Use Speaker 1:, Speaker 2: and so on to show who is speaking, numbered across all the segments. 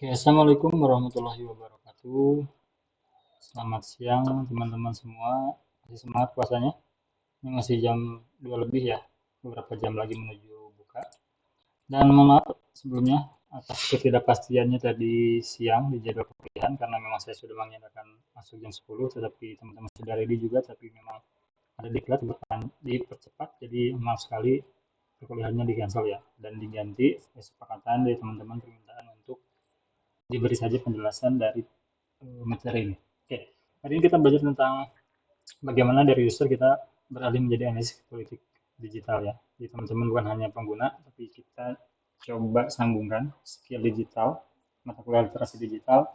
Speaker 1: Oke, Assalamualaikum warahmatullahi wabarakatuh. Selamat siang teman-teman semua. Masih semangat puasanya? Ini masih jam 2 lebih ya, beberapa jam lagi menuju buka. Dan mohon maaf sebelumnya atas ketidakpastiannya tadi siang di jadwal perkuliahan karena memang saya sudah mengnyatakan masuk jam 10, tetapi teman-teman sudah ready juga, tapi memang ada diklat dipercepat, jadi memang sekali perkuliahannya di cancel ya dan diganti kesepakatan dari teman-teman permintaan untuk diberi saja penjelasan dari materi ini. Oke, hari ini kita belajar tentang bagaimana dari user kita beralih menjadi analis politik digital ya. Jadi teman-teman bukan hanya pengguna, tapi kita coba sambungkan skill digital, mata kuliah literasi digital,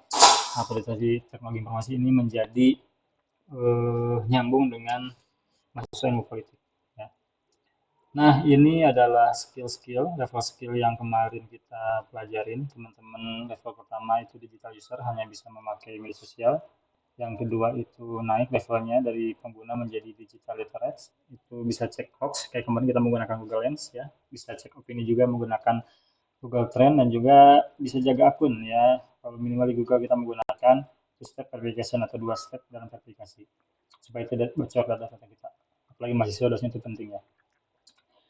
Speaker 1: aplikasi teknologi informasi ini menjadi nyambung dengan mahasiswa ilmu politik. Ya. Nah, ini adalah skill-skill, level skill yang kemarin kita pelajarin. Teman-teman level pertama itu digital user hanya bisa memakai media sosial. Yang kedua itu naik levelnya dari pengguna menjadi digital literate. Itu bisa cek hoax, kayak kemarin kita menggunakan Google Lens ya. Bisa cek opini juga menggunakan Google Trend dan juga bisa jaga akun ya. Kalau minimal di Google kita menggunakan two-step verification atau dua step dalam verifikasi supaya tidak bocor data-data kita. Apalagi mahasiswa dosen itu penting ya.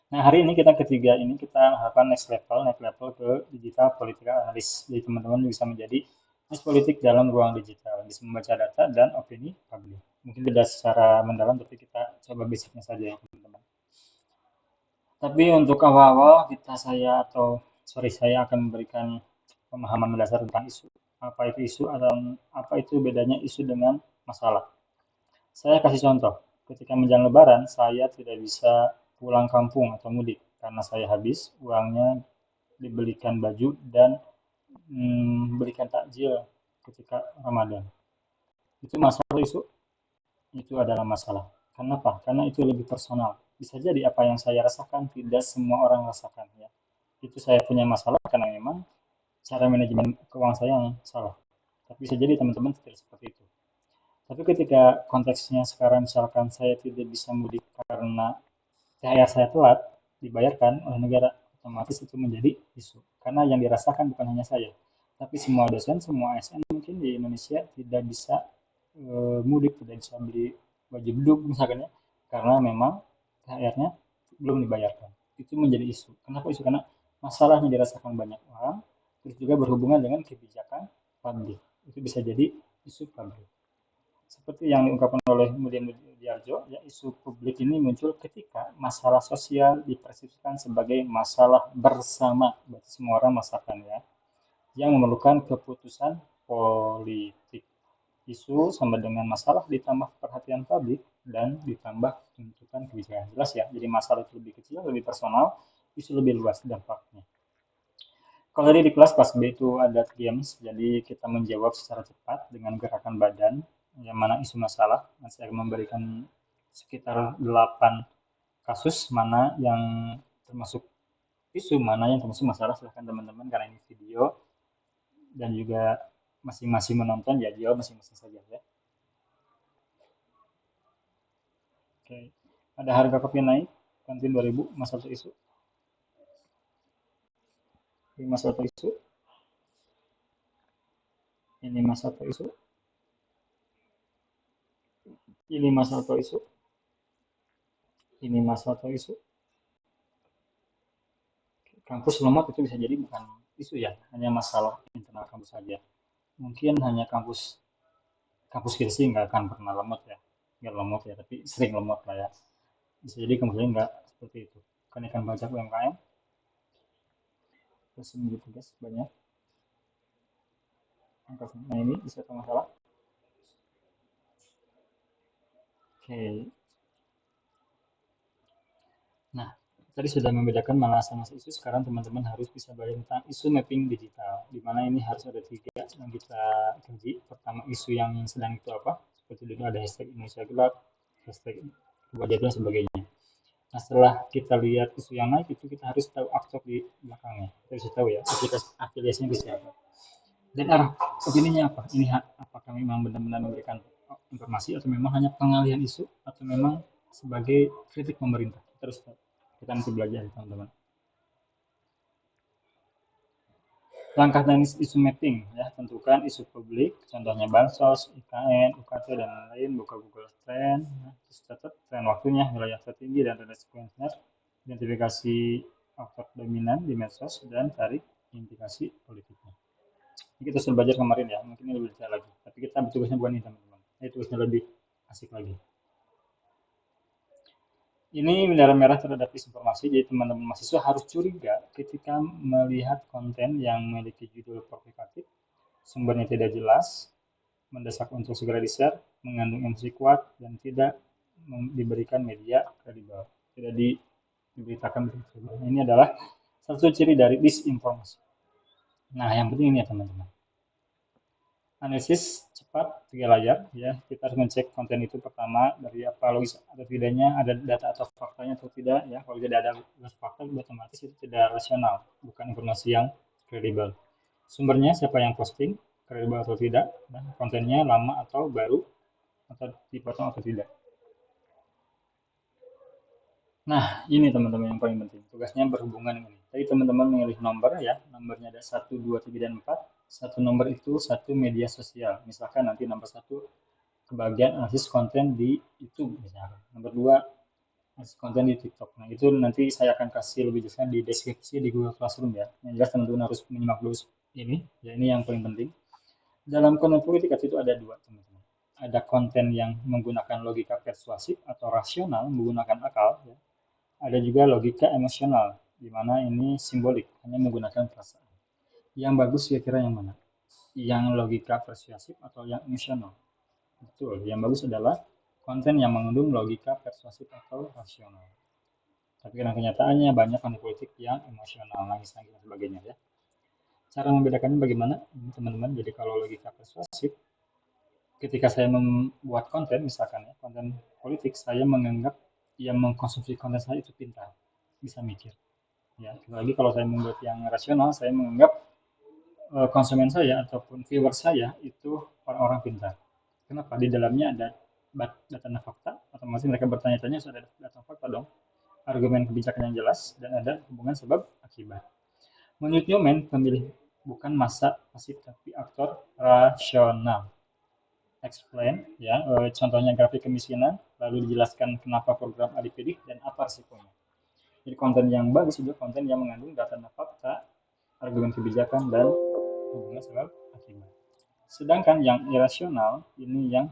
Speaker 1: Nah, hari ini kita ketiga ini kita melakukan naik level ke digital political analyst. Jadi teman-teman bisa menjadi analis politik dalam ruang digital, bisa membaca data dan opini publik. Mungkin tidak secara mendalam, tapi kita coba basicnya saja ya teman-teman. Tapi untuk awal-awal saya akan memberikan pemahaman mendasar tentang isu. Apa itu isu atau apa itu bedanya isu dengan masalah. Saya kasih contoh, ketika menjelang lebaran, saya tidak bisa pulang kampung atau mudik karena saya habis uangnya dibelikan baju dan belikan takjil ketika Ramadan. Itu masalah isu, itu adalah masalah. Kenapa? Karena itu lebih personal. Bisa jadi apa yang saya rasakan tidak semua orang rasakan ya. Itu saya punya masalah karena memang cara manajemen keuangan saya yang salah. Tapi bisa jadi teman-teman tidak seperti itu. Tapi ketika konteksnya sekarang misalkan saya tidak bisa mudik karena THR saya telat dibayarkan oleh negara, otomatis itu menjadi isu. Karena yang dirasakan bukan hanya saya, tapi semua dosen, semua ASN mungkin di Indonesia tidak bisa mudik, tidak bisa beli baju beduk misalkan ya, karena memang THR-nya belum dibayarkan. Itu menjadi isu. Kenapa isu? Karena masalahnya dirasakan banyak orang, terus juga berhubungan dengan kebijakan publik. Itu bisa jadi isu publik. Seperti yang diungkapkan oleh Mudia Mudiarjo, ya, isu publik ini muncul ketika masalah sosial dipersepsikan sebagai masalah bersama, berarti semua orang merasakan ya, yang memerlukan keputusan politik. Isu sama dengan masalah ditambah perhatian publik dan ditambah tuntutan kebijakan. Jelas ya, jadi masalah itu lebih kecil, lebih personal, isu lebih luas dampaknya. Kalau tadi di kelas B itu ada games, jadi kita menjawab secara cepat dengan gerakan badan, yang mana isu masalah. Dan saya akan memberikan sekitar 8 kasus, mana yang termasuk isu, mana yang termasuk masalah. Silahkan teman-teman, karena ini video, dan juga masing-masing menonton, ya jawab masing-masing saja ya. Oke. Ada harga kopi naik, kantin 2000, masalah isu. Ini masalah isu. Ini masalah isu. Ini masalah isu. Ini masalah isu. Kampus lemot itu bisa jadi bukan isu ya, hanya masalah internal kampus saja. Mungkin hanya kampus kampus kita sih nggak akan pernah lemot ya, nggak lemot ya, tapi sering lemot lah ya. Bisa jadi kampus lain nggak seperti itu. Kenaikan pajak UMKM, terus menjadi tugas banyak. Nah ini bisa masalah. Oke. Nah, tadi sudah membedakan mana sama isu, sekarang teman-teman harus bisa belajar tentang isu mapping digital, di mana ini harus ada 3 yang kita kaji. Pertama, isu yang sedang itu apa, seperti dulu ada hashtag Indonesia Gelap, hashtag wajah dan sebagainya. Nah, setelah kita lihat isu yang naik itu, kita harus tahu aktor di belakangnya. Kita bisa tahu ya, afiliasinya ke siapa. Dan arah opininya apa? Ini apakah memang benar-benar memberikan informasi atau memang hanya pengalihan isu atau memang sebagai kritik pemerintah. Terus kita nanti belajar teman-teman. Langkah teknis isu mapping, ya, tentukan isu publik, contohnya bansos, IKN, UKT, dan lain-lain, buka Google Trend, ya, terus catat tren waktunya, wilayah tertinggi, dan relasi kuesioner, identifikasi faktor dominan di medsos, dan tarik implikasi politiknya. Ini kita sudah belajar kemarin ya, mungkin ini lebih detail lagi. Tapi kita tugasnya bukan ini teman-teman. Ini tugasnya lebih asik lagi. Ini bendera merah terhadap disinformasi, jadi teman-teman mahasiswa harus curiga ketika melihat konten yang memiliki judul provokatif, sumbernya tidak jelas, mendesak untuk segera di-share, mengandung emosi kuat, dan tidak diberikan media kredibel, tidak diberitakan. Ini adalah satu ciri dari disinformasi. Nah, yang penting ini ya teman-teman. Analisis cepat 3 layar, ya, kita harus mengecek konten itu pertama dari apa logis atau tidaknya, ada data atau faktanya atau tidak, ya. Kalau tidak ada fakta otomatis itu tidak rasional, bukan informasi yang kredibel. Sumbernya siapa yang posting, kredibel atau tidak, dan kontennya lama atau baru, atau dipotong atau tidak. Nah, ini teman-teman yang paling penting. Tugasnya berhubungan ini. Tadi teman-teman memilih nomor, ya. Nomornya ada 1, 2, 3, dan 4. Satu nomor itu satu media sosial. Misalkan nanti nomor 1 kebagian analisis konten di YouTube misalkan. Nomor 2 analisis konten di TikTok. Nah, itu nanti saya akan kasih lebih jelasnya di deskripsi di Google Classroom ya. Yang jelas teman-teman harus menyimak dulu ini. Ya, ini yang paling penting. Dalam konten politik itu ada dua, teman-teman. Ada konten yang menggunakan logika persuasif atau rasional, menggunakan akal, ya. Ada juga logika emosional, di mana ini simbolik, hanya menggunakan perasaan. Yang bagus kira-kira yang mana? Yang logika persuasif atau yang emosional? Betul, yang bagus adalah konten yang mengandung logika persuasif atau rasional. Tapi karena kenyataannya banyak konten politik yang emosional, nangis-nangis dan sebagainya ya. Cara membedakannya bagaimana? Ini teman-teman, jadi kalau logika persuasif, ketika saya membuat konten, misalkan ya, konten politik, saya menganggap yang mengkonsumsi konten saya itu pintar, bisa mikir. Ya, lagi kalau saya membuat yang rasional, saya menganggap konsumen saya ataupun viewer saya itu orang-orang pintar. Kenapa? Di dalamnya ada data dan fakta, otomatis mereka bertanya-tanya sudah ada data fakta dong, argumen kebijakan yang jelas, dan ada hubungan sebab akibat. Menurut Newman, pemilih bukan masa pasif tapi aktor rasional. Explain, ya, contohnya grafik kemiskinan, lalu dijelaskan kenapa program A dipilih dan apa risikonya. Jadi konten yang bagus itu konten yang mengandung data dan fakta, argumen kebijakan, dan hubungan sebab akibat. Sedangkan yang irasional ini yang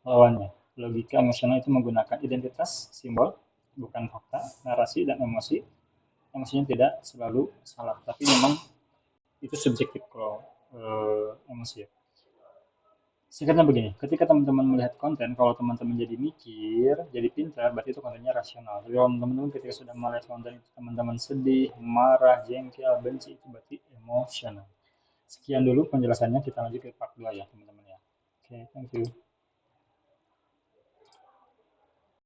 Speaker 1: lawannya. Logika emosional itu menggunakan identitas, simbol, bukan fakta, narasi, dan emosi. Emosinya tidak selalu salah, tapi memang itu subjektif kalau emosi ya. Singkatnya begini, ketika teman-teman melihat konten, kalau teman-teman jadi mikir, jadi pintar, berarti itu kontennya rasional. Jadi kalau teman-teman ketika sudah melihat konten itu teman-teman sedih, marah, jengkel, benci, itu berarti emosional. Sekian dulu penjelasannya, kita lanjut ke part 2 ya teman-teman ya. Oke, thank you.